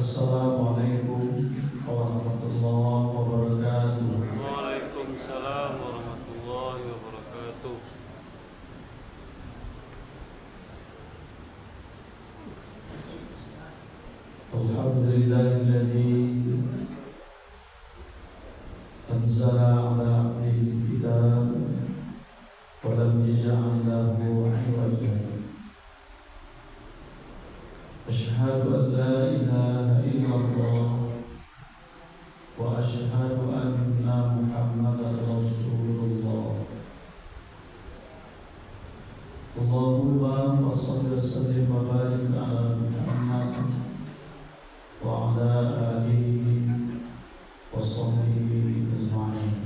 Assalamualaikum warahmatullahi wabarakatuh. Waalaikumsalam warahmatullahi wabarakatuh. Alhamdulillahilladzi anzala ala abdihi kitab wa lam yaj'al lahu 'iwaja. Asyhadu an la ilaha illallah wa asyhadu anna Muhammadar Rasulullah. Allahumma fassalli wa sallim wa barik ala Muhammad wa ala alihi wa sahbihi ajma'in.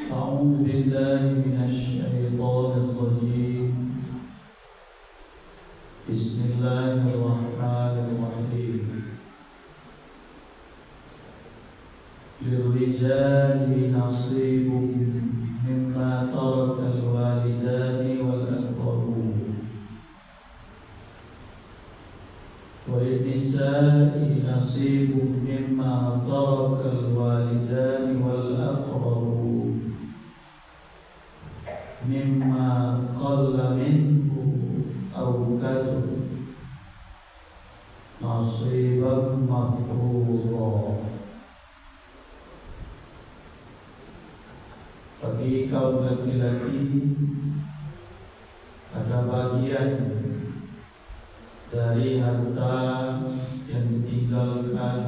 A'udzu billahi minasy syaithanir rajim. Bismillahirrahmanirrahim. Lirijali nasibun mimma tarakal walidani wal aqrabun walinisai nasibun mimma tarakal walidani wal aqrabun mimma qalla minhu aw kathur nasiban mafruḍa. Bagi kaum laki-laki ada bagian dari harta yang ditinggalkan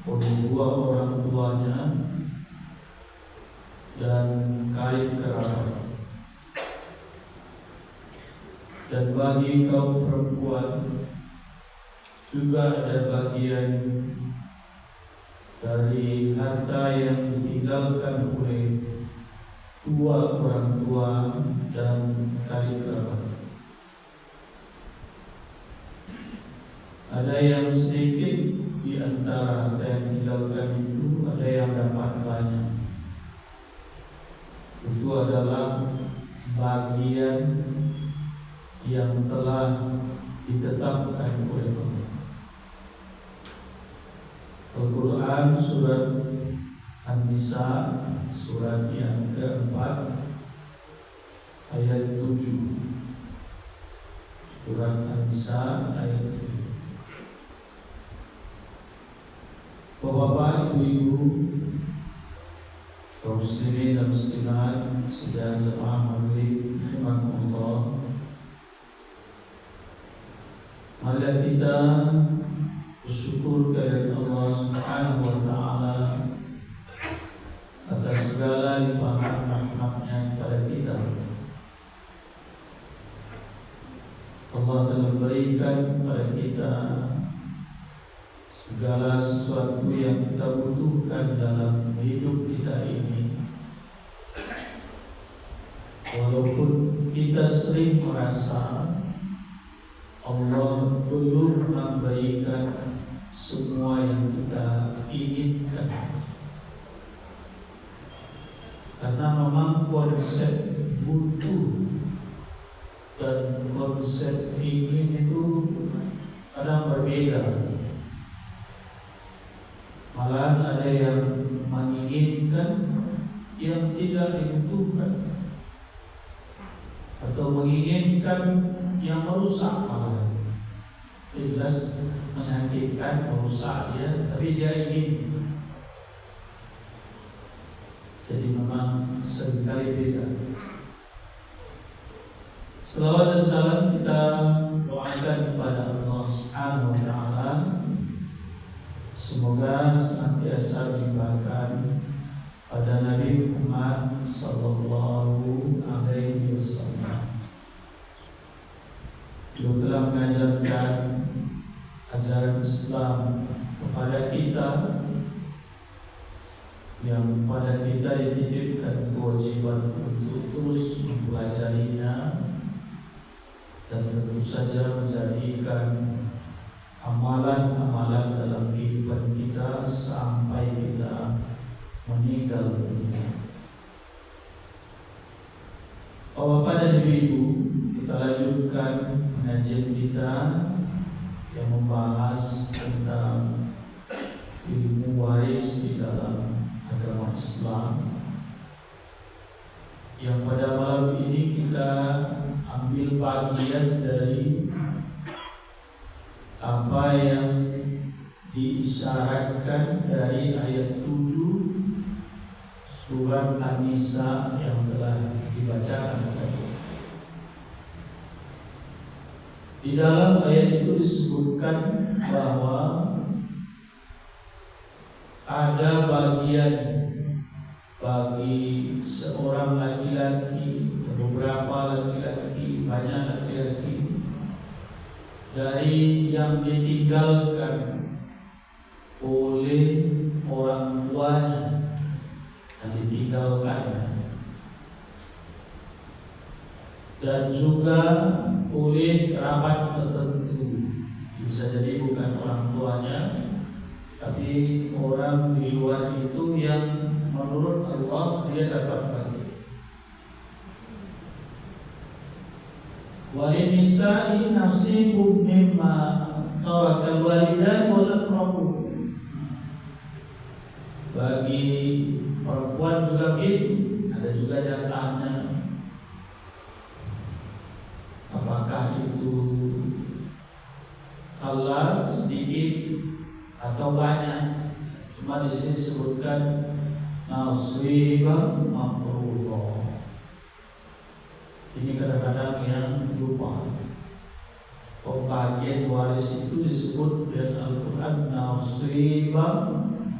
oleh dua orang tuanya dan karib kerabat. Dan bagi kaum perempuan juga ada bagian dari harta yang ditinggalkan oleh dua orang tua dan karib kerabat. Ada yang sedikit di antara harta yang ditinggalkan itu, ada yang dapat banyak. Itu adalah bagian yang telah ditetapkan oleh Allah. Al-Quran surat An-Nisa surat yang keempat ayat 7. Surat An-Nisa ayat 7. Bapak-bapak, ibu-ibu, kaum muslimin dan muslimat sidang jemaah maghrib rahimakumullah. Marilah kita bersyukur kepada Allah Subhanahu wa taala atas segala limpahan rahmat-Nya kepada kita. Allah telah berikan kepada kita segala sesuatu yang kita butuhkan dalam hidup kita ini. Walaupun kita sering merasa Allah belum memberikan semua yang kita inginkan, karena memang konsep butuh dan konsep ingin itu kadang berbeda. Malah ada yang menginginkan yang tidak dibutuhkan, atau menginginkan yang merusak, malah jelas menyakitkan, merusak dia, tapi dia ingin. Jadi memang seringkali beda. Selawat dan salam kita doakan kepada Allah Subhanahu wa taala, semoga senantiasa dilimpahkan pada Nabi Muhammad sallallahu alaihi wasallam. Beliau telah mengajarkan ajaran Islam kepada kita, yang pada kita dititipkan kewajiban untuk terus mempelajarinya dan tentu saja menjadikan amalan-amalan dalam kehidupan kita sampai kita meninggal dunia. Bapak dan Ibu, kita lanjutkan pengajian kita yang membahas tentang ilmu waris di dalam agama Islam, yang pada malam ini kita ambil bagian dari apa yang diisyaratkan dari ayat 7 surat An-Nisa yang telah dibacakan tadi. Di dalam ayat itu disebutkan bahwa ada bagian bagi seorang laki-laki, beberapa laki-laki, banyak laki-laki, dari yang ditinggalkan oleh orang tuanya dan ditinggalkan, dan juga oleh kerabat tertentu. Bisa jadi bukan orang tuanya, tapi orang di luar itu yang menurut Allah dia dapat bagi. Walin nisa'i nasibun mimma tarakal walidan wal aqrabun. Bagi perempuan juga begitu, ada juga jatahnya. Apakah itu halal sedikit atau banyak? Cuma di sini disebutkan nasiban mafruḍah. Ini kadang-kadang yang lupa. Pembagian waris itu disebut dengan Al-Quran nasiban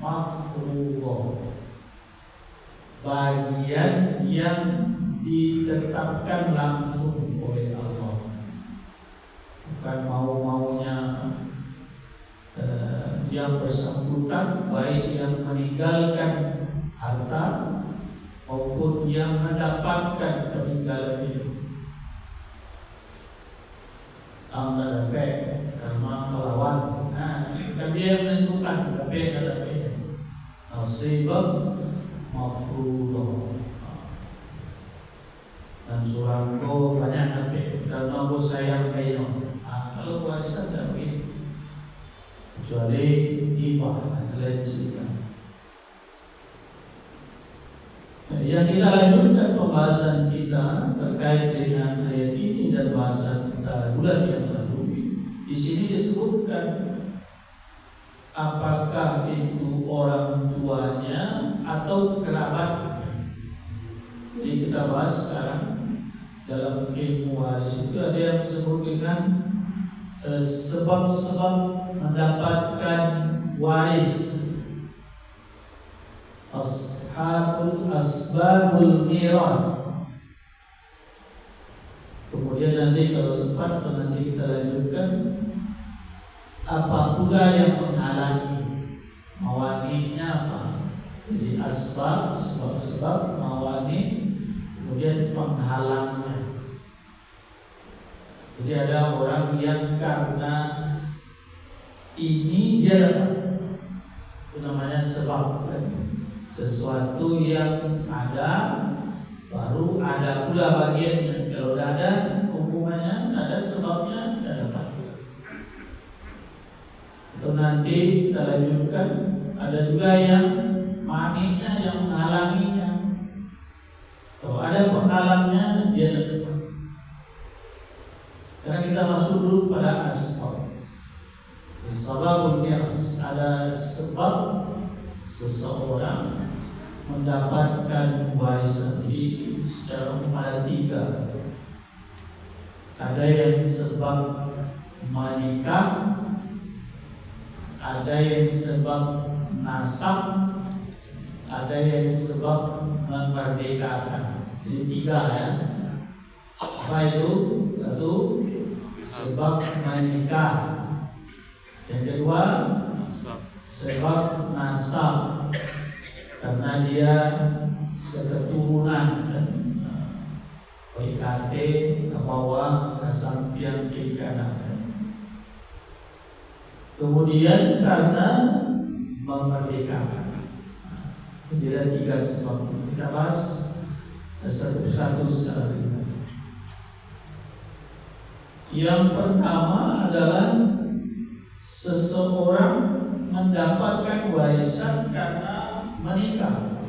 mafruḍah. Bagian yang ditetapkan langsung oleh Allah, bukan mau-maunya yang bersangkutan, baik yang meninggalkan harta maupun yang mendapatkan peninggalan itu. Anda dapat karena melawan, kan dia yang menentukan dapat. Nasibah mafruḍah. Dan surangko banyak dapat karena bos sayang kaino. Kalau warisan tak begitu, kecuali hibah lain cerita. Yang kita lanjutkan pembahasan kita terkait dengan ayat ini dan bahasan kita bulan yang lalu. Di sini disebutkan apakah itu orang tuanya atau kerabat. Jadi kita bahas sekarang dalam ilmu waris itu ada yang disebut dengan sebab-sebab mendapatkan waris. Asbabul miras. Kemudian nanti kalau sempat nanti kita lanjutkan apa pula yang menghalangi, mawani'nya apa. Jadi asbab, sebab-sebab, mawani, kemudian penghalangnya. Jadi ada orang yang karena ini dia dapat, itu namanya sebab, sesuatu yang ada baru ada pula bagiannya. Kalau tidak ada hukumannya, ada sebabnya, tidak dapat. Itu nanti kita lanjutkan. Ada juga yang maninya, yang menghalanginya. Kalau ada penghalangnya, dia dapat. Karena kita masuk dulu pada asbab. Sababul miras, ada sebab seseorang mendapatkan warisan. Jadi secara umum ada 3. Ada yang sebab menikah, ada yang sebab nasab, ada yang sebab memerdekakan. Jadi 3 ya. Apa itu? 1, sebab menikah. Yang kedua, sebab nasab, karena dia seketurunan, PKT ke bawah, ke samping, kiri kanan. Kemudian karena memerdekakan. Jadi ada 3 sebab. Kita bahas satu-satu secara ringkas. Yang pertama adalah seseorang mendapatkan warisan karena menikah.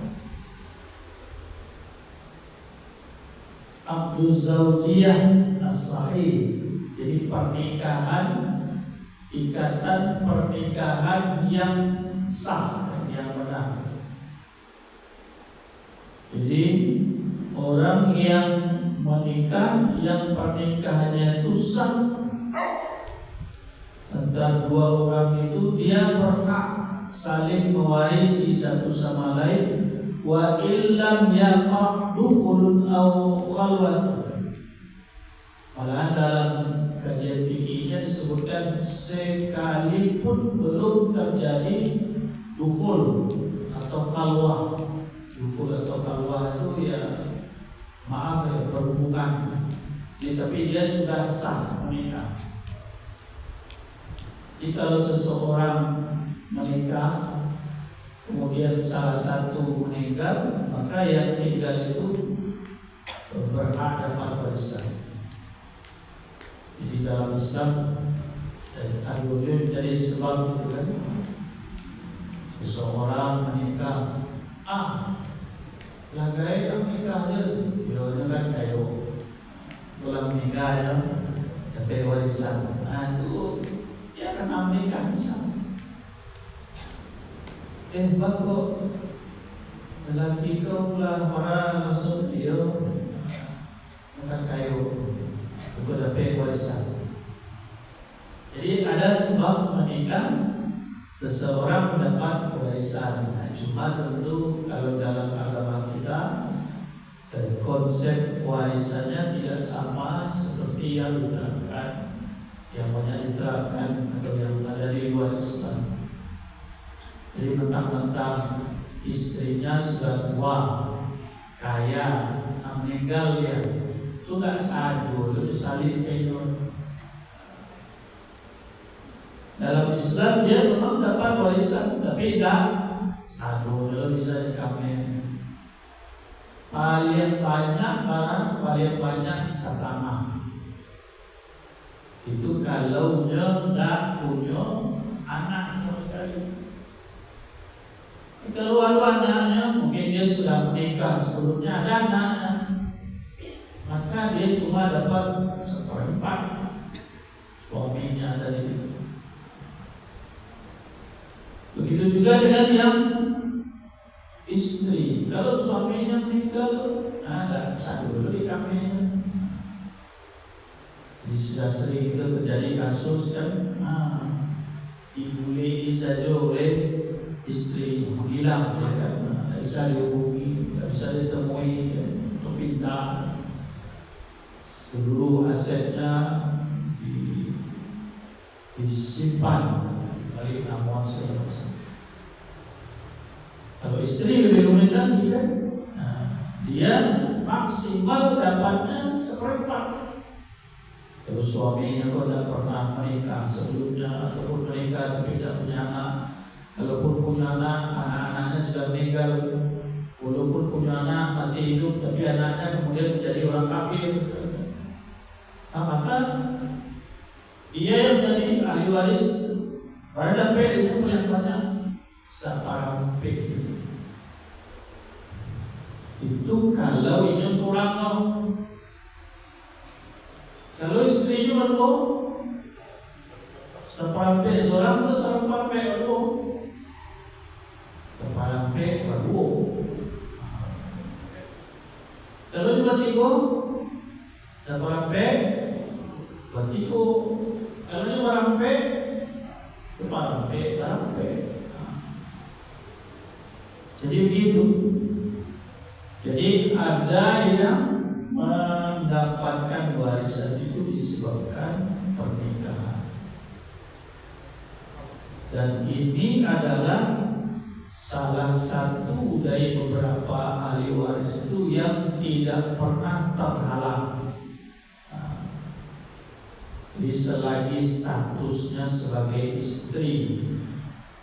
Aqduz Zawjiyah as-sahih, jadi pernikahan, ikatan pernikahan yang sah, yang benar. Jadi orang yang menikah, yang pernikahannya itu sah antara dua orang itu, dia berhak saling mewarisi satu sama lain. Wa illam yaqa' dukhulun aw khalwat. Malahan dalam kajian fikihnya disebutkan sekalipun belum terjadi dukhul atau khalwah. Dukhul atau khalwah itu ya berhubungan, tapi dia sudah sah menikah. Jadi kalau seseorang menikah kemudian salah satu meninggal, maka yang tinggal itu berhak dapat warisan. Jadi dalam Islam al-wujud jadi sebab itu kan, seseorang menikah, lagai yang menikah aja, bilangnya kan kayu, pulang menikah ya, dapat warisan. Itu ya kena menikah misalnya. Kok lelaki kau pula marah langsung dia makan kayu untuk dapat warisan. Jadi ada sebab menikah seseorang mendapat warisan. Cuma tentu kalau dalam agama kita konsep warisannya tidak sama seperti yang diterapkan, yang banyak diterapkan atau yang ada di luar Islam. Jadi mentang-mentang istrinya sudah tua, kaya, meninggal dia, itu nggak sah dulu disalin kayak. Dalam Islam dia memang dapat warisan, tapi tidak sah dulu bisa dikamen. Paling banyak barang, paling banyak setengah. Itu kalau dia tidak punya anak sama sekali. Kalau ada anaknya, mungkin dia sudah menikah sebelumnya ada anaknya, maka dia cuma dapat 1/4 suaminya tadi. Begitu juga dengan yang istri. Kalau suaminya meninggal, ada satu dulu di kami. Jadi sudah sering itu terjadi kasus kan, dibully saja oleh istri, menghilang, ya kan? Tidak bisa dihubungi, tidak bisa ditemui, untuk pindah seluruh asetnya disimpan bagi namun segala macam. Kalau istri lebih rumit lagi kan, dia maksimal dapatnya 1/4. Kalau suaminya kok tidak pernah menikah sebelumnya ataupun menikah tapi tidak punya anak, kalaupun punya anak, anak-anaknya sudah meninggal, walaupun punya anak masih hidup tapi anaknya kemudian menjadi orang kafir, maka dia yang menjadi ahli waris pada dapat itu yang banyak 1/4. Itu kalau ini seorang mau. Kalau istrinya berdua 1/4 seorang itu 1/4 berdua. 1/4 berdua. Kalau juga 3 1/4 bertiga. Kalau ini 1/4 1/4. Jadi begitu. Jadi ada yang mendapatkan warisan itu disebabkan pernikahan. Dan ini adalah salah satu dari beberapa ahli waris itu yang tidak pernah terhalang. Jadi selagi statusnya sebagai istri,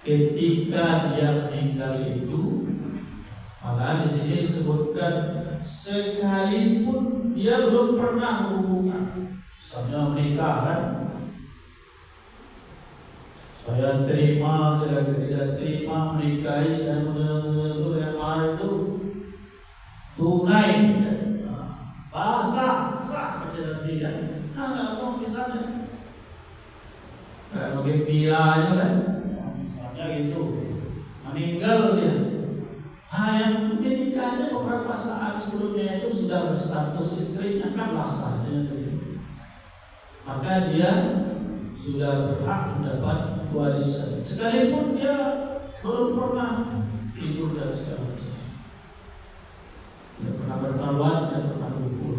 ketika dia meninggal itu, malah di sini disebutkan sekalipun dia belum pernah berhubungan, misalnya menikah kan, Saya terima, saya bisa terima menikahi saya itu yang mana itu tunai, basah, sah baca saksi kan? Nggak mau misalnya, kalau gembira kan, misalnya gitu, meninggal dia. Yang menikahnya beberapa saat sebelumnya itu sudah berstatus istrinya kan basah, maka dia sudah berhak mendapat warisan sekalipun dia belum pernah tidur dan segala macam, tidak pernah bertawat, tidak pernah berkumpul.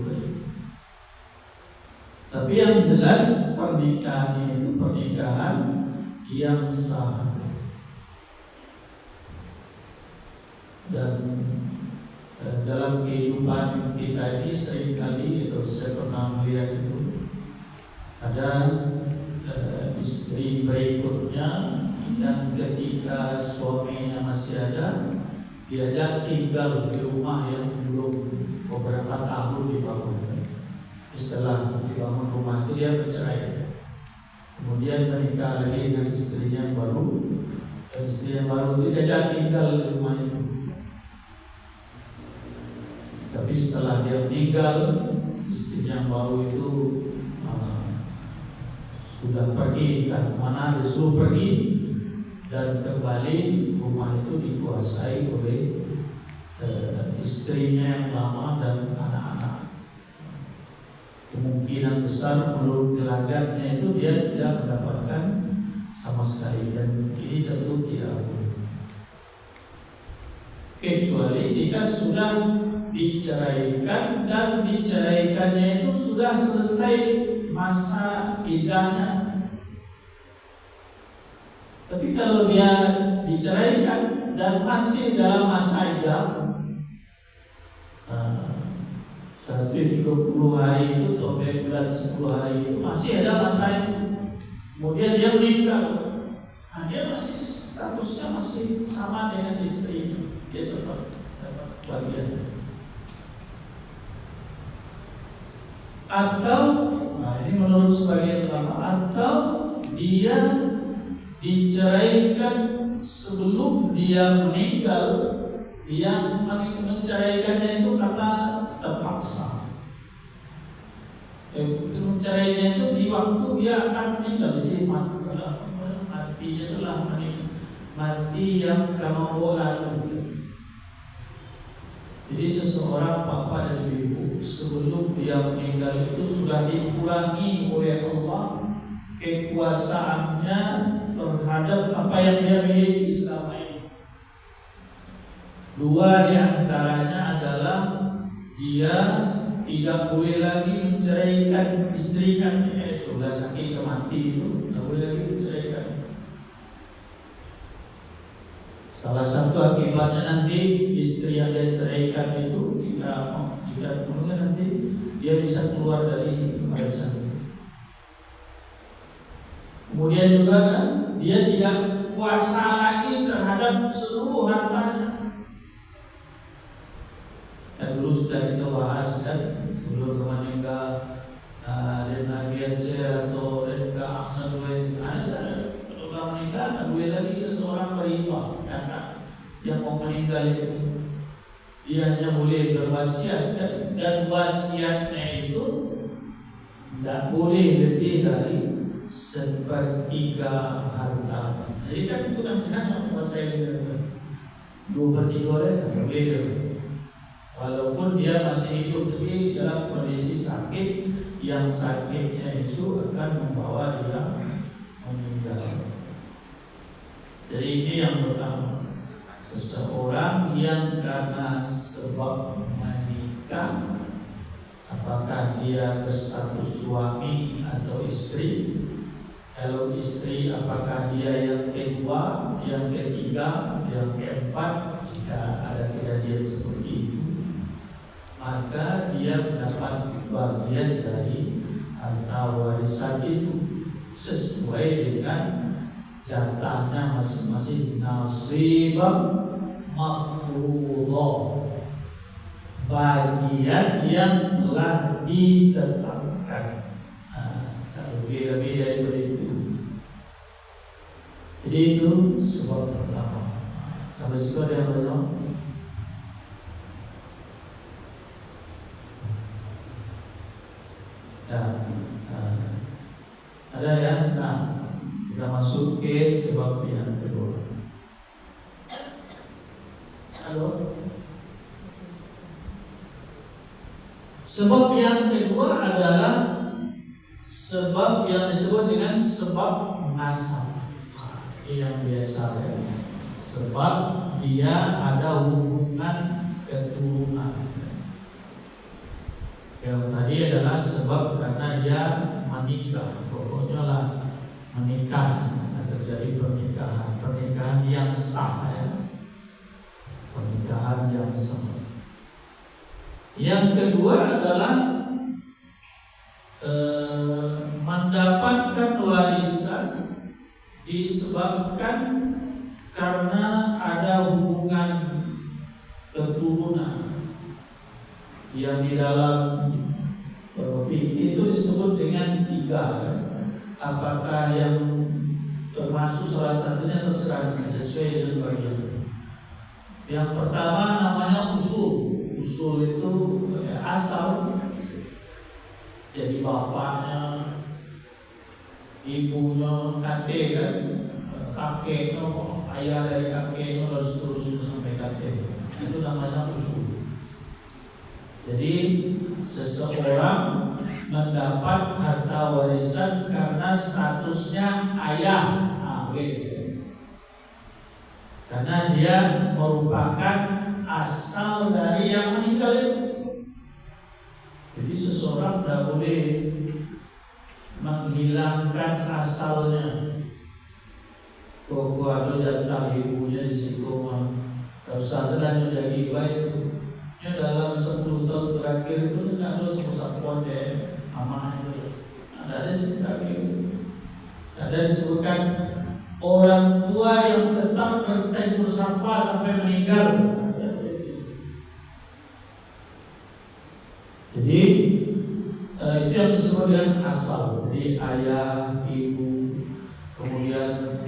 Tapi yang jelas pernikahan itu pernikahan yang sah. Dan dalam kehidupan kita ini seringkali itu saya pernah melihat itu ada istri berikutnya yang ketika suaminya masih ada diajak tinggal di rumah yang belum beberapa tahun dibangun. Setelah dibangun rumah itu dia bercerai, kemudian menikah lagi dengan istrinya yang baru, dan istri yang baru itu diajak tinggal di rumah itu. Tapi setelah dia meninggal, istri yang baru itu sudah pergi, entah kemana disuruh pergi, dan kembali rumah itu dikuasai oleh istrinya yang lama dan anak-anak. Kemungkinan besar menurut gelagatnya itu dia tidak mendapatkan sama sekali, dan ini tentu tidak boleh, kecuali jika sudah diceraikan dan diceraikannya itu sudah selesai masa iddahnya. Tapi kalau dia diceraikan dan masih dalam masa iddah 130 hari itu atau bulan 10 hari itu masih ada masa itu, kemudian dia meninggal, dia masih statusnya masih sama dengan istrinya, dia tetap dapat bagian. Atau ini menurut sebagian ulama, atau dia diceraikan sebelum dia meninggal, yang menceraikannya itu karena terpaksa. Mencerainya itu di waktu dia akan meninggal, jadi matinya itulah mati yang kemauan. Jadi seseorang bapak dan ibu sebelum dia meninggal itu sudah dikurangi oleh Allah kekuasaannya terhadap apa yang dia miliki selama ini. Dua di antaranya adalah dia tidak boleh lagi menceraikan istrinya, yaitu saking kemati itu tidak boleh lagi menceraikan. Salah satu akibatnya nanti istri yang dia ceraikan itu jika nanti dia bisa keluar dari warisan. Kemudian juga dia tidak kuasa lagi terhadap seluruh hartanya. Dan dulu sudah kita bahas kan sebelum meninggal dan bagian share atau dan aksan duit. Kalau meninggal tak boleh lagi seseorang berhibah. Yang mau meninggal itu dia hanya boleh berwasiat, dan wasiatnya itu tidak boleh lebih dari 1/3 harta. Jadi kan itu kan sangat menguasai 2/3 boleh. Walaupun dia masih hidup, tapi dalam kondisi sakit, yang sakitnya itu akan membawa dia meninggal. Jadi ini yang pertama, seseorang yang karena sebab menikah, apakah dia berstatus suami atau istri. Kalau istri, apakah dia yang kedua, yang ketiga, yang keempat. Jika ada kejadian seperti itu, maka dia mendapat bagian dari harta warisan itu sesuai dengan jatahnya masing-masing. Nasibah mafruḍah, bagian yang telah ditetapkan. Kalau lebih daripada itu, Jadi itu sebab pertama. Sampai situ ada yang bertanya? Ya, ada ya. Nah, kita masuk ke sebab yang kedua. Halo. Sebab yang kedua adalah sebab yang disebut dengan sebab nasab. Yang biasa ya. Sebab dia ada hubungan keturunan. Yang tadi adalah sebab karena dia menikah. Pokoknya lah menikah, terjadi pernikahan yang sah ya. Pernikahan yang sah. Yang kedua adalah mendapatkan warisan disebabkan karena ada hubungan keturunan yang di dalam fikih itu disebut dengan 3. Apakah yang termasuk salah satunya terserah sesuai dengan bagian. Yang pertama namanya usul. Usul itu asal, jadi bapaknya, ibunya, kakek kan, kakeknya, ayah dari kakeknya dan seterusnya sampai kakek. Itu namanya usul. Jadi seseorang mendapat harta warisan karena statusnya ayah, karena dia merupakan asal dari yang meninggal itu. Jadi seseorang tidak boleh menghilangkan asalnya. Kok ada jatah ibunya di situ, kalau sasaran udah gila itu. Ya dalam 10 tahun terakhir itu tidak ada satu deh amanah itu. Ada cerita gitu. Ada disebutkan orang tua yang tetap bertegur sapa sampai meninggal. Jadi itu yang disebut dengan asal. Jadi ayah, ibu, kemudian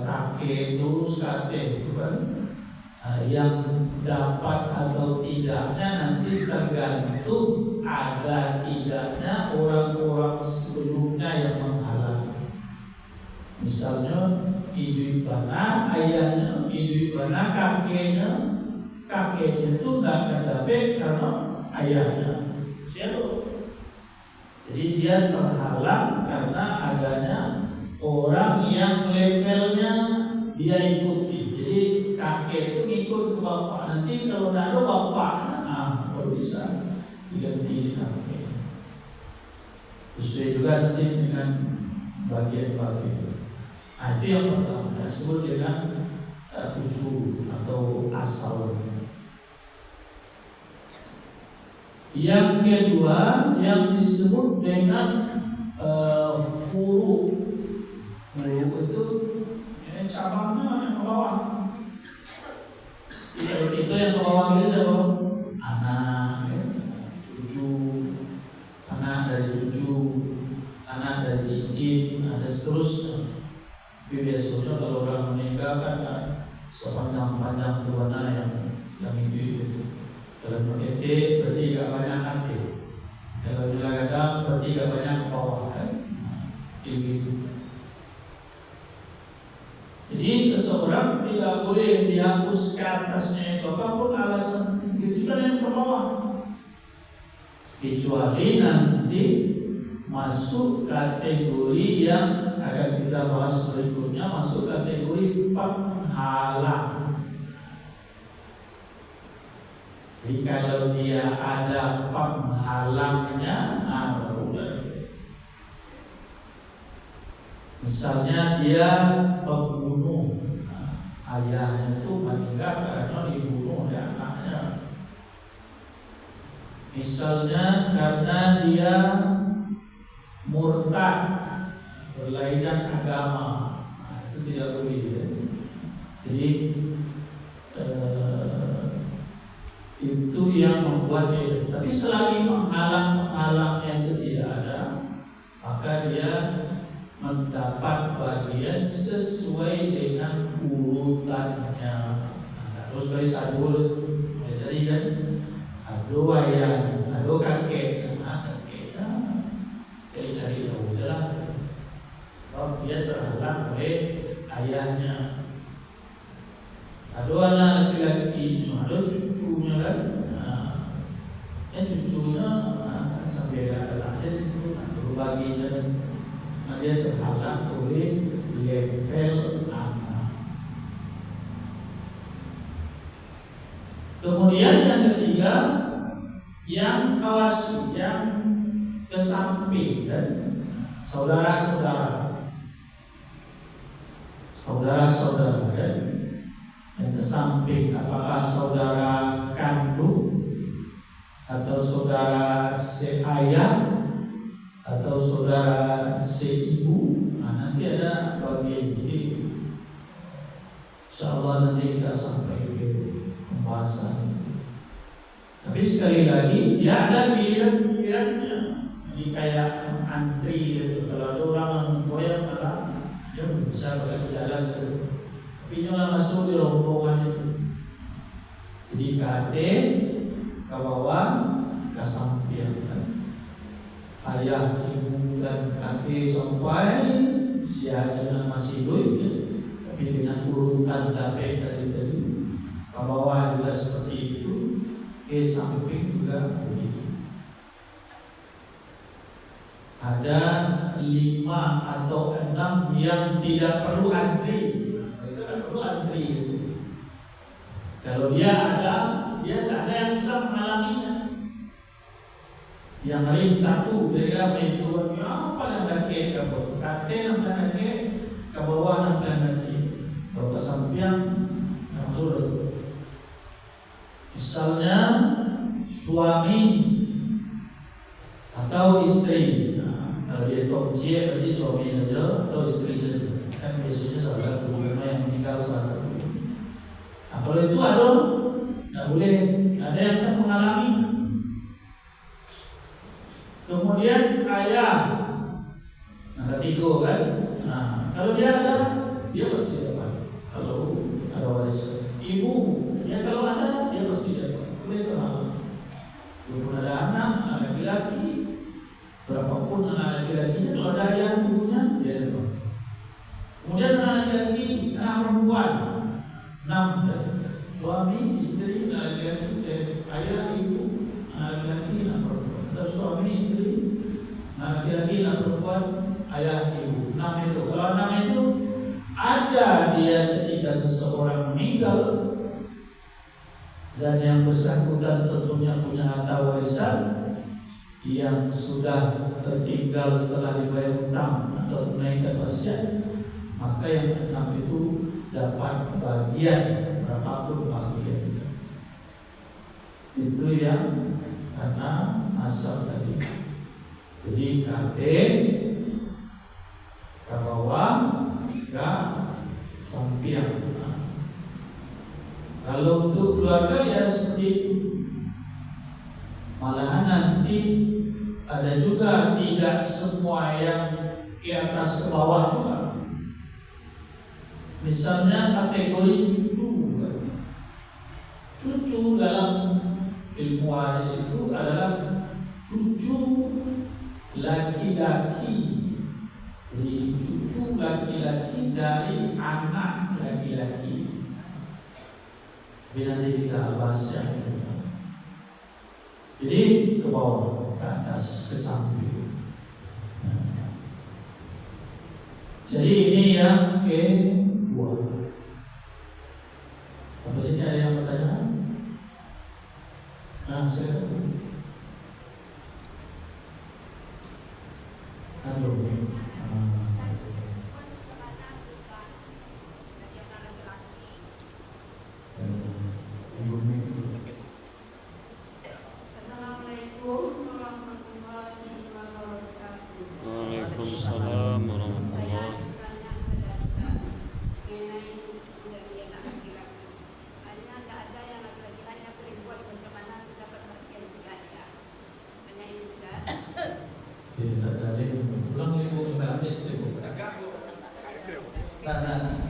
kakek, terus kakek itu kan yang dapat atau tidaknya nanti tergantung ada tidaknya orang-orang sebelumnya yang menghalangi. Misalnya ibu ipana, ayahnya, ibu ipana, kakeknya itu tidak akan dapat karena ayahnya. Jadi dia terhalang karena adanya orang yang levelnya dia ikuti. Jadi kakek itu ikut ke bapak. Nanti kalau tidak ada bapak, baru bisa diganti kakek. Sesuai juga nanti dengan bagian-bagian. Itu yang pertama disebut dengan usul atau asal. Yang kedua yang disebut dengan furu. Furu itu cabangnya yang ke bawah. Kalau kita yang ke bawah itu siapa? Anak, cucu, anak dari cucu, anak dari cincin, ada seterusnya. Tapi biasanya kalau orang meninggal kan sepanjang-panjang tuana yang itu. Kalau berkete berarti gak banyak hati. Kalau kadang berarti gak banyak bawah kan? Begitu. Jadi seseorang tidak boleh dihapus ke atasnya itu apapun alasan. Itu juga yang ke bawah. Kecuali nanti masuk kategori yang akan kita bahas berikutnya, masuk kategori penghalang. Jadi kalau dia ada penghalangnya, misalnya dia pembunuh, ayahnya itu meninggal karena dibunuh oleh anaknya. Misalnya karena dia murtad, berlainan agama, itu tidak boleh. Ya. Jadi itu yang membuat dia. Tapi selagi penghalangnya itu tidak ada, maka dia mendapat bagian sekalian sesuai dengan urutannya. Terus dari satu tadi kan, ado ayah, ado kakek, jadi cari tahu lah. Sebab dia terhalang oleh ayahnya. Ado anak laki-laki, ado cucunya kan, cucunya sampai ada aja di situ, berbaginya. Dia terhalang oleh level anak. Kemudian yang ketiga, yang kawas, yang kesamping dan saudara-saudara dan yang kesamping, apakah saudara kandung atau saudara seayah atau saudara seibu. Nanti ada bagian ini. Insyaallah nanti kita sampai ke pembahasan itu. Tapi sekali lagi, ya ada giliran-gilirannya. Jadi kayak antri gitu. Kalau ada orang yang goyang malah dia bisa berjalan gitu. Tapi jangan masuk di rombongan itu. Jadi kate ke bawah, ke samping. Ayah, ibu dan kakek sampai siaga masih hidup ya. Tapi dengan urutan dapat tadi ke bawah juga seperti itu, ke samping juga begitu. Ada 5 atau 6 yang tidak perlu antri. Tidak perlu antri. Kalau dia tidak ada yang bisa mengalaminya. Yang lain satu, dia menentukan apa yang dake kamu, kate yang dake, ke bawah yang dake, bapak sampian yang sudah. Misalnya suami atau istri. Kalau dia tokje berarti suami saja atau istri saja. Kan biasanya salah satu yang meninggal salah satu. Nah, kalau itu ada, tidak boleh ada yang tak mengalami. Kemudian ayah, ketiga kan. Kalau dia ada, dia pasti dapat. Kalau ada warisan. Ibu, ya kalau ada, dia pasti dapat. Boleh terhalang. Walaupun ada anak laki-laki, berapapun anak laki-lakinya, kalau ada ayah ibunya, dia dapat. Kemudian anak laki-laki, anak perempuan, 6. Suami, istri, anak laki-laki, ayah, ibu, anak laki-laki, anak perempuan. Atau suami, istri, anak laki-laki, anak perempuan, ayah, ibu. 6 itu. Kalau 6 itu ada dia ketika seseorang meninggal dan yang bersangkutan tentunya punya harta warisan yang sudah tertinggal setelah dibayar utang atau menaikkan wasiat, maka yang 6 itu dapat bagian berapapun bagian. Itu yang karena asal tadi. Jadi kate ke bawah, ke samping. Kalau untuk keluarga ya seperti itu. Malahan nanti ada juga tidak semua yang ke atas ke bawah juga. Misalnya kategori cucu. Cucu dalam ilmu waris itu adalah cucu laki-laki. Jadi cucu laki-laki dari anak laki-laki. Nanti kita bahas yang itu. Jadi ke bawah, ke atas, ke samping. Jadi ini yang kedua. Sampai sini ada yang bertanya? Saya Waalaikumsalam warahmatullahi. karena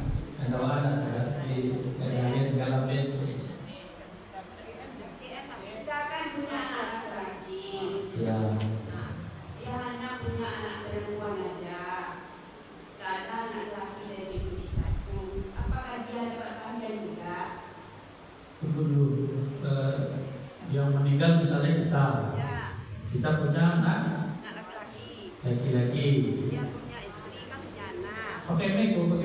kalau ada di kejadian dalam bisnis. Kita kan punya anak laki, Ya, dia hanya punya anak perempuan aja. Tak ada anak laki dari budi satu. Apakah dia dapat bagian juga? tunggu dulu. Yang meninggal misalnya kita punya anak Anak laki. laki-laki. Dia punya istri kan punya anak. Pakai meko. Kan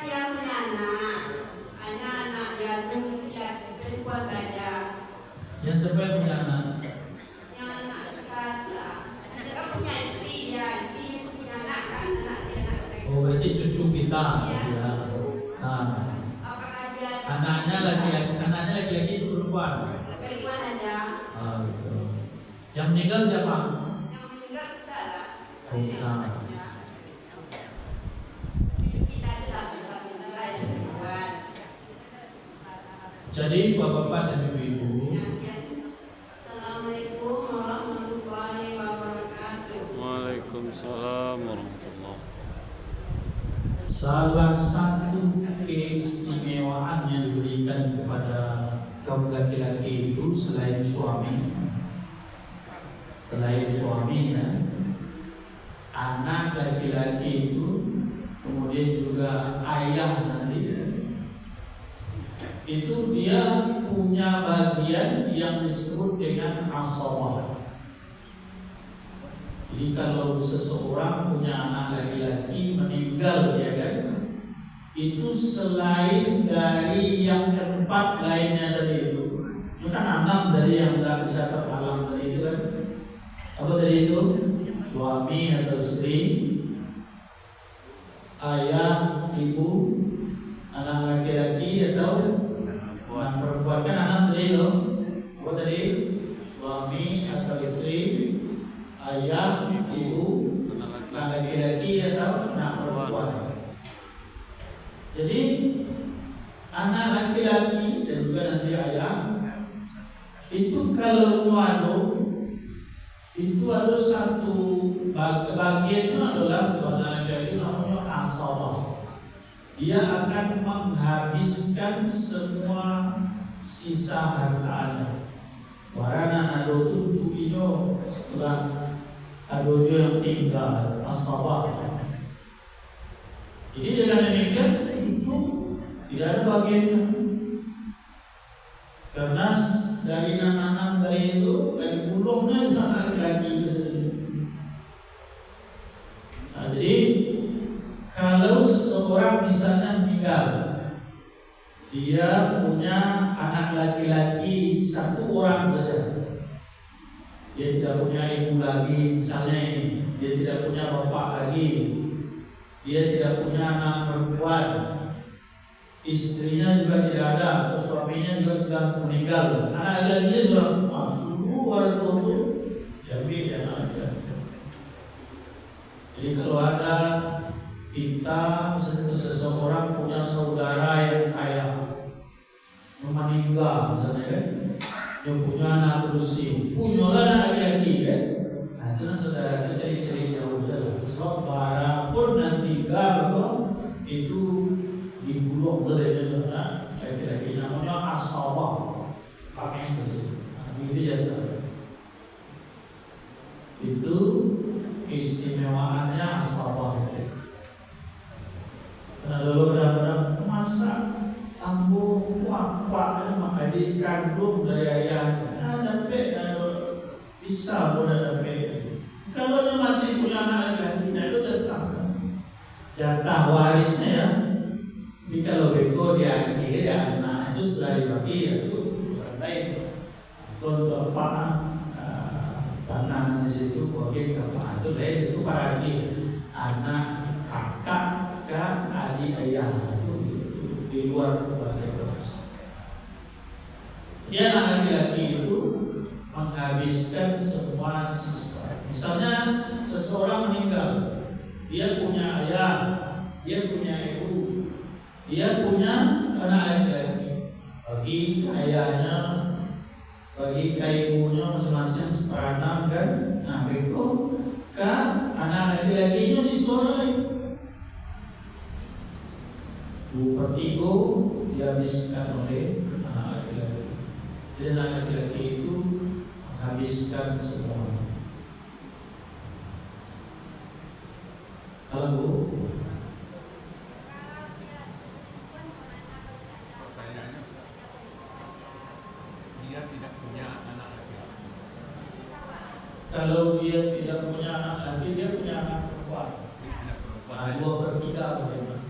dia punya anak. Hanya anak dia tuh dia perempuan saja. Yang siapa yang punya anak? Yang anak kita itu lah. Dia punya istri dia, istri punya anak kan anak dia anak perempuan. Oh, berarti cucu kita. Iya. Ya. Nah, Apakah dia anaknya laki-laki itu perempuan. perempuan aja? Ah, betul. Yang meninggal siapa? Yang meninggal kita lah. Oh, kita. Ya. Kita tidak meninggal yang perempuan. Jadi bapak-bapak dan ibu-ibu, Assalamualaikum warahmatullahi wabarakatuh. Waalaikumsalam warahmatullah. salah satu keistimewaan yang diberikan kepada kaum laki-laki itu selain suaminya, anak laki-laki itu, kemudian juga ayah nanti, itu dia punya bagian yang disebut dengan asabah. Jadi kalau seseorang punya anak laki-laki meninggal, ya kan, itu selain dari yang keempat lainnya tadi itu kan 6 dari yang tidak bisa terhalang tadi itu kan. Apa tadi itu? Suami atau istri, ayah, ibu, anak laki-laki atau anak perempuan, kan 6 tadi itu. Apa tadi? Suami atau istri, ayah, ibu, anak laki-laki atau anak perempuan. Jadi anak laki-laki dan juga nanti ayah itu kalau mengandung itu ada satu bagian itu adalah anak laki-laki namanya asabah. Dia akan menghabiskan semua sisa hartanya. Warana nado tu ino setelah adojo yang tinggal asabah. Jadi dengan demikian cucu tidak ada bagiannya, karena dari nanam dari itu, dari bulungnya sudah lagi itu sendiri. Nah, jadi kalau seseorang misalnya meninggal, dia punya anak laki-laki 1 orang saja, dia tidak punya ibu lagi, misalnya ini, dia tidak punya bapak lagi, dia tidak punya anak perempuan, istrinya juga tidak ada, suaminya juga sudah meninggal, anak lagi sudah masuk harta itu, jadi dan ada. Jadi kalau ada kita seseorang punya saudara yang kaya meninggal misalnya kan, yang punya anak berusia, punya anak laki-laki kan, nah itu kan saudara itu cari-cari jauh saja. Sebab para pun nanti kalau itu digulung dari anak laki-laki namanya asabah, pakai itu, itu jatuh. Itu keistimewaannya asabah itu. Karena dulu ada masa ambu apa adik kandung dari ayahnya ada bisa pun ada kalau dia masih punya anak laki, itu datang jatah warisnya ya. Tapi kalau beko dia akhir ya anak itu sudah dibagi ya itu santai. Untuk apa tanah di situ bagi apa itu lain itu bagi anak kakak ke adik ayah itu di luar bagian kelas. Dia anak laki-laki itu menghabiskan semua sisa. Misalnya seseorang meninggal, dia punya ayah, dia punya ibu, dia punya anak laki-laki. Bagi ayahnya, bagi ibunya masing-masing separuh kan, nah beko ke anak laki-lakinya siswa lain. 2/3 dihabiskan oleh anak laki-laki. Jadi anak laki-laki itu menghabiskan semuanya. Kalau Bu, pertanyaannya, dia tidak punya anak laki-laki. kalau dia tidak punya anak laki, dia punya anak perempuan. Dia anak perempuan. 2/3 bagaimana?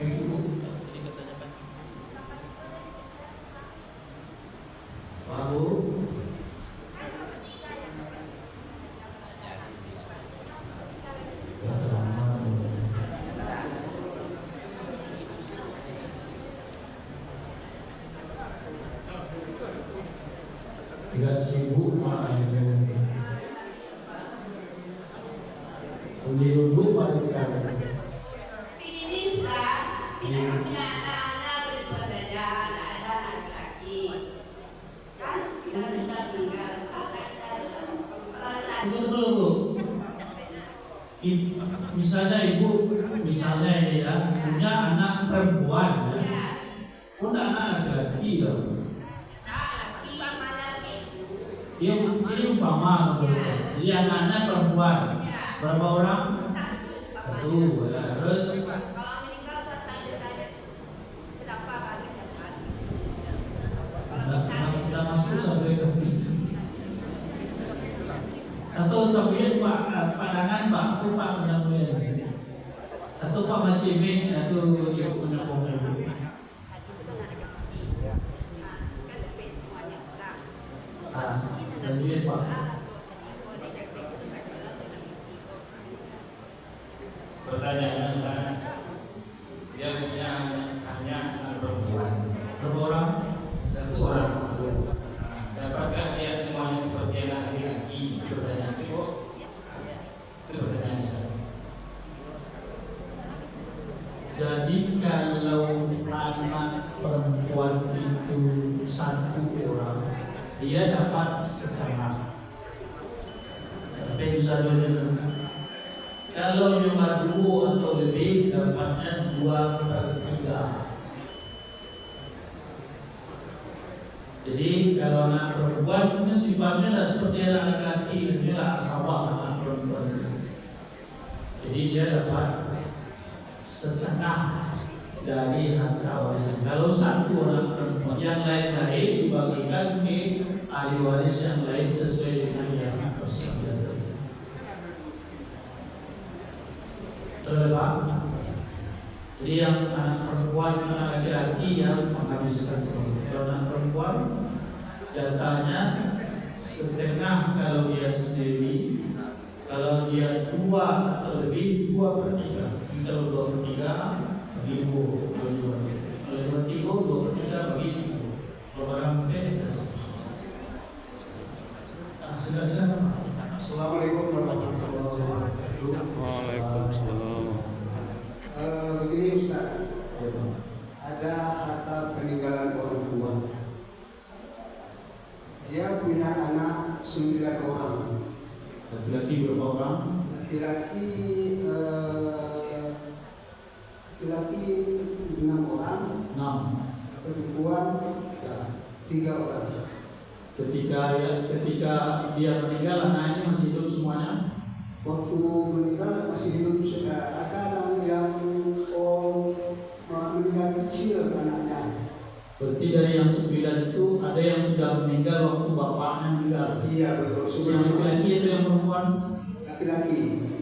Itu Bu, tadi katanya kan cucu. Pak Bu, tidak sibuk malah yang duduk paling sekali. Tapi ini Ustaz, kita kan punya anak-anak berdua saja, anak ada anak laki. Kan kita sudah tinggal, kakak kita itu kan laki. Betul Bu. Misalnya ibu, misalnya ini ya, punya anak perempuan ya. Ya, Pun anak laki loh. laki mana itu? Ini umpama Bu. Jadi anaknya perempuan. Ya, Berapa orang? satu. 1 ya. Terus Kalau meninggal tanya berapa kali dapat? nggak masuk sampai ke itu. Atau sampai pandangan Pak, itu Pak penyampaian. Atau Pak Macimin, atau yang punya komen. Lanjutin Pak. Pertanyaannya saya, dia punya hanya anak perempuan, Berapa orang? 1 orang. Dapatkah dia semuanya seperti anak laki-laki? Pertanyaan itu, itu pertanyaan saya. Jadi kalau anak perempuan itu 1 orang, dia dapat setengah. Tapi kalau cuma 2 atau lebih, dapatnya 2/3. Jadi kalau anak perempuan ini sifatnya adalah seperti anak laki-laki, inilah asabah anak perempuan. Jadi dia dapat setengah dari harta warisan. Kalau 1 orang perempuan, yang lain-lain dibagikan ke ahli waris yang lain sesuai dengan yang persetujuan. Betul Pak? Jadi yang anak perempuan, anak laki-laki yang menghabiskan semua. Kalau anak perempuan, jatahnya setengah kalau dia sendiri. Kalau dia 2 atau lebih, 2/3. Kalau 2/3 bagi ibu, kalau 2/3 bagi ibu. Kalau barang mungkin silakan. Assalamualaikum warahmatullahi wabarakatuh. Waalaikumsalam. Begini Ustaz, ada harta peninggalan orang tua. Dia punya anak 9 orang. Laki-laki berapa orang? Laki-laki 6 orang, 6. perempuan Ya. 3 orang. Ketika dia meninggal, anaknya masih hidup semuanya. Waktu meninggal masih hidup, ada yang meninggal kecil anaknya. Berarti dari yang 9 itu ada yang sudah meninggal waktu bapaknya meninggal. Iya betul. Yang laki-laki itu yang perempuan. Laki-laki.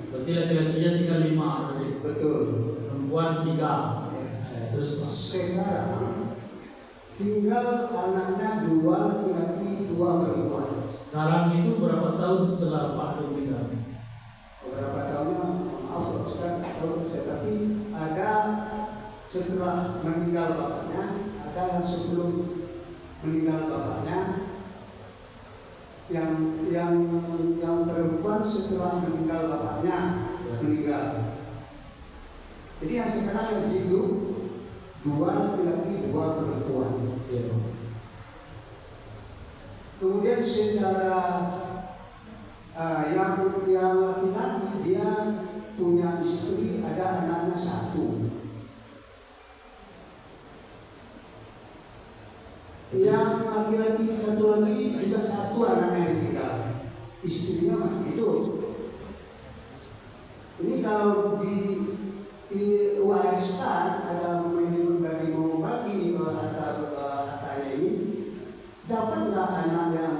Berarti laki-lakinya tinggal 5 berarti. Betul. Perempuan 3. Ya. Terus Pak. Sekarang tinggal anaknya 2 laki-laki 2 perempuan. Sekarang itu berapa tahun setelah Pak itu meninggal? Beberapa tahunnya maaf Ustaz, tahu saya, tapi ada setelah meninggal bapaknya, ada yang sebelum meninggal bapaknya, yang perempuan setelah meninggal bapaknya meninggal. Jadi yang sekarang yang hidup 2 laki-laki 2 perempuan. Ya. Kemudian secara Yang laki-laki dia punya istri, ada anaknya satu. Yang laki-laki satu lagi juga satu anaknya yang ditinggal, istrinya masih hidup. Ini kalau diwariskan ada minimum dari mau bagi hartanya ini, dapat nggak anak yang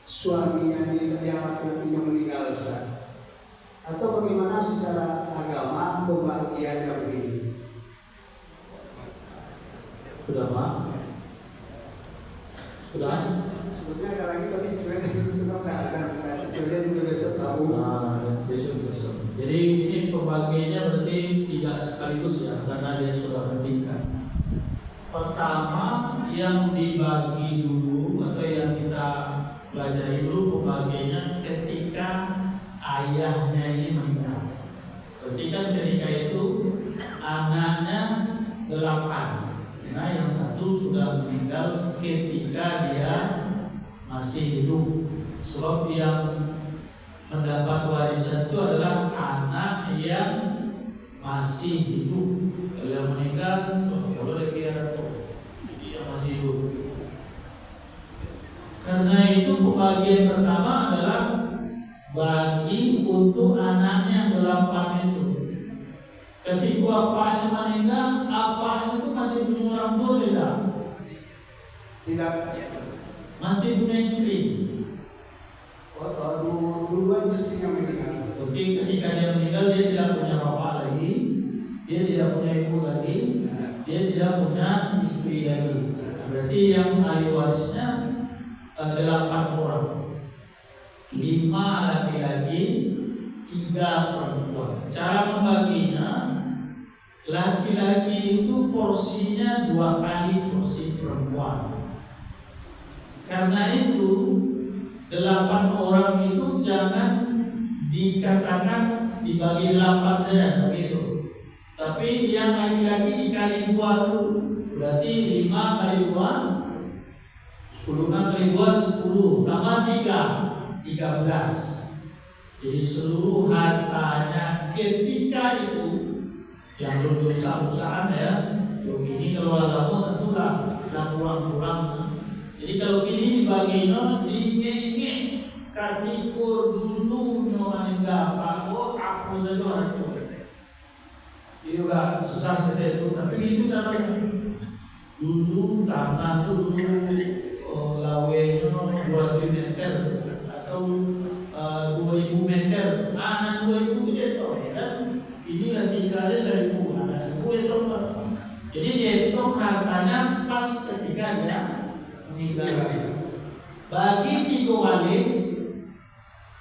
suaminya yang laki-lakinya meninggal, Ustaz? Atau bagaimana secara agama pembagiannya begini? Sudah Pak? Sudah? Sebetulnya ada lagi tapi sebenarnya sudah nggak akan sebenarnya juga besok tahu. Besok. Jadi ini pembagiannya berarti tidak sekaligus ya, karena dia sudah bertingkat. Pertama yang dibagi dulu atau yang kita pelajari dulu pembagiannya ketika ayahnya ini meninggal. Berarti kan ketika itu anaknya 8. Nah yang satu sudah meninggal ketika dia masih hidup. Sebab yang mendapat warisan itu adalah anak yang masih hidup. Kalau yang meninggal, kalau dia jadi yang masih hidup. Karena itu pembagian pertama adalah bagi untuk anaknya yang 8 itu. Ketika bapaknya meninggal, bapaknya itu masih punya orang tua tidak? Tidak. Masih punya istri. Duluan istrinya meninggal. Oke, ketika dia meninggal dia tidak punya bapak lagi, dia tidak punya ibu lagi, dia tidak punya istri lagi. Berarti yang ahli warisnya 8 orang, 5 laki-laki, 3 perempuan. Cara membaginya, laki-laki itu porsinya 2 kali porsi perempuan. Karena itu 8 orang itu jangan dikatakan dibagi 8 saja begitu. Tapi yang laki-laki dikali 2 dulu. Berarti 5 kali 2 10 kali 2 10 tambah 3 13. Jadi seluruh hartanya ketika itu yang belum usaha-usahaan ya. Begini kalau lama tentulah kurang-kurang. Jadi kalau gini dibagi ini katikur dulu orang enggak aku saja itu. Juga susah seperti itu, tapi itu caranya. Dulu tanah itu dulu lawenya 2 meter atau 2000 meter, anak 2000 itu dan inilah 3.000 anak 1000 itu. Jadi dia hitung hartanya pas ketika dia meninggal. Bagi 3 kali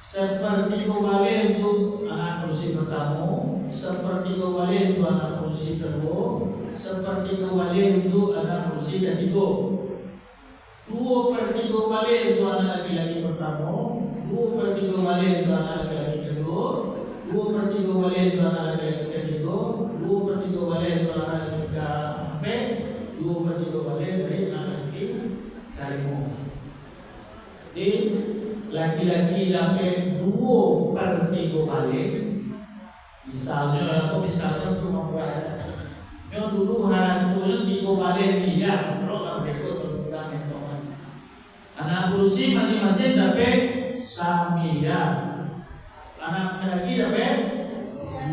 seperti kembali untuk anak kursi pertama, seperti kembali untuk anak kursi kedua, seperti kembali untuk anak kursi ketiga. 2/3 kembali untuk anak laki-laki pertama, 2/3 kembali untuk anak laki-laki kedua, 2/3 kembali untuk anak laki-laki ketiga, 2/3 kembali untuk anak laki-laki keempat, 2/3 kembali dari anak laki kelima. Jadi laki-laki dapat 2/3 kali. Misalnya itu membuat yang dulu harganya 3 kali miliar. Kalau berikut terbuka hitungan. Anak kursi masing-masing dapat 1 miliar. Anak laki dapat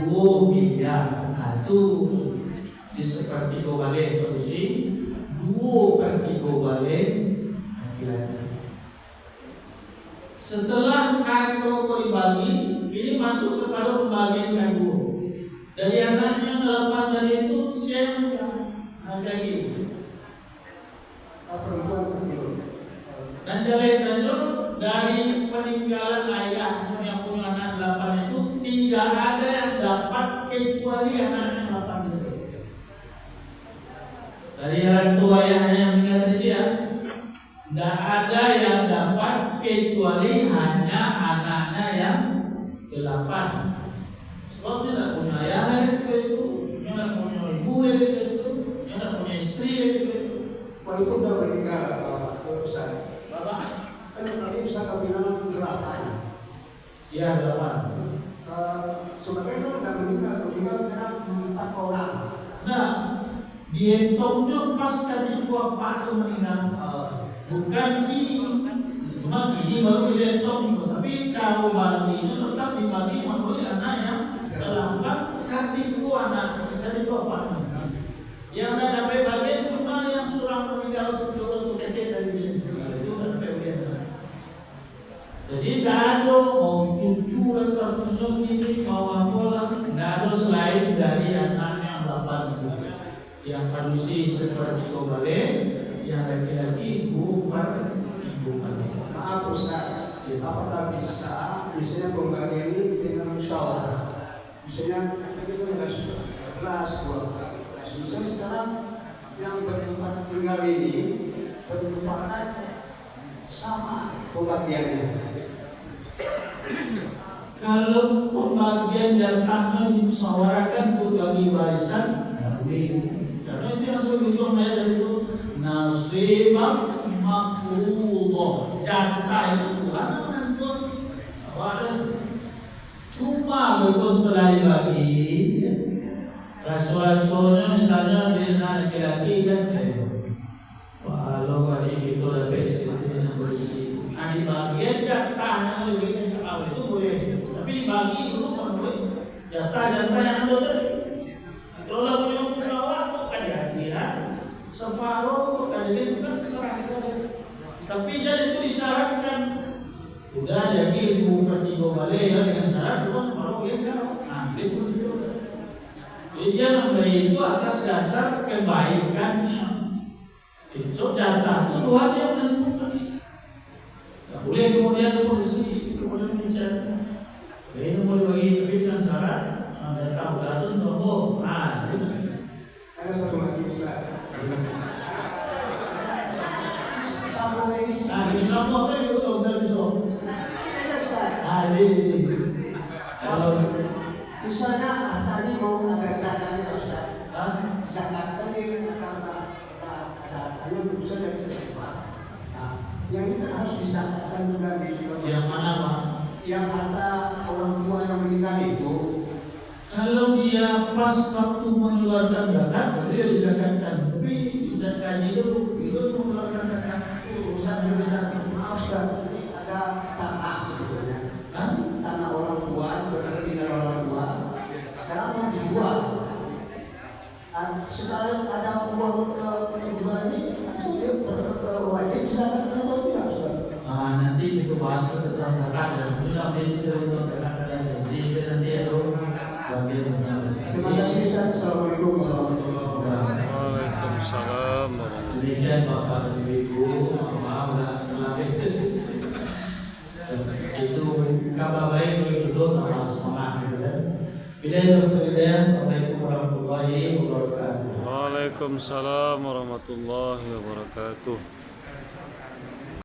2 miliar. Itu di seperti kali kursi 2/3 kali laki-laki. Setelah aku dibagi, ini masuk kepada pembagian kedua. Dari anaknya 8 tadi itu siapa lagi? Perempuan dulu. Dan jadi saja dari peninggalan ayahnya yang punya anak 8 itu tidak ada yang dapat kecuali anaknya 8 itu. Dari orang tua ayahnya yang meninggal dia. Tidak ada yang dapat kecuali hanya anaknya yang 8. Sebab dia tidak punya ayah itu, dia tidak punya ibu itu, dia tidak punya istri itu. Walaupun sudah meninggal Ustaz. Bapak? Kan tadi Ustaz bilang 8. Iya, 8. Sebagai kan udah meninggal, tinggal sekarang 4 orang. Nah, dietongnya pas kali Pak itu meninggal. Bukan kini, cuma kini baru dietong. Tapi cara bagi itu tetap dibagi melalui anak yang terlambat. Katiku anak dari Pak. Yang ada dapat bagian cuma yang surang meninggal untuk kete dari sini. Itu ada bagian. Jadi tidak ada mau cucu statusnya kini mau apa, tidak ada selain dari anak yang 8 itu. Yang manusia seperti kobale, yang laki-laki ibu balik. Maaf Ustaz, apakah bisa misalnya pembagian ini dengan musyawarah? Misalnya ini kan sudah 11, 12. Misalnya sekarang yang bertempat tinggal ini bermufakat sama pembagiannya. Kalau pembagian jatahnya dimusyawarahkan untuk bagi warisan, karena itu yang saya bilang dari itu nasibah mafruḍah, jatah itu Tuhan menentukan. Cuma begitu setelah dibagi, rasul-rasulnya misalnya dia laki-laki kan, kalau hari itu ada seperti yang berisi, di bagian jatahnya lebih awal itu boleh, tapi dibagi dulu kan boleh. Jatah-jatah yang ada tadi. Kalau punya pegawai kok kejadian, separuh kok kejadian itu kan terserah kita. Tapi jadi itu disyaratkan. Udah jadi ibu pertiga balik ya dengan syarat terus separuh ya kan. Nah, itu. Jadi dia memberi itu atas dasar kebaikannya. Itu jatah itu Tuhan yang menentukan. Tidak boleh kemudian polisi kemudian bicara. Ini boleh bagi dengan syarat. Ada tahu datun tombol. Ada satu lagi Ustaz. Sambung lagi. Ini sama saya juga udah bisa. Ada Ustaz. Ini. Kalau Misalnya tadi mau ada zakatnya Ustaz. Zakat tadi ada bisa dari sedekah. Nah, yang itu harus dizakatkan juga di yang mana Pak? Yang harta orang tua yang meninggal itu. Kalau dia pas waktu mengeluarkan zakat, berarti dizakatkan. Tapi zakat itu mengeluarkan zakat. Ustaz berbeda. Maaf Ustaz, ini ada tanah sebetulnya. Tanah orang tua, meninggal orang tua. Sekarang mau dijual. Sekarang ada uang penjual ini, dia wajib dizakatkan atau tidak Ustaz? Nanti itu bahas tentang zakat dan tidak itu cerita zakat dan jadi nanti ada bagian mengenai. Terima kasih Ustaz. Assalamualaikum warahmatullahi wabarakatuh. Waalaikumsalam. Demikian Bapak dan Ibu, maaf terlambat itu kabar baik begitu tambah semangat gitu kan. Assalamualaikum warahmatullahi wabarakatuh. Waalaikumsalam warahmatullahi wabarakatuh.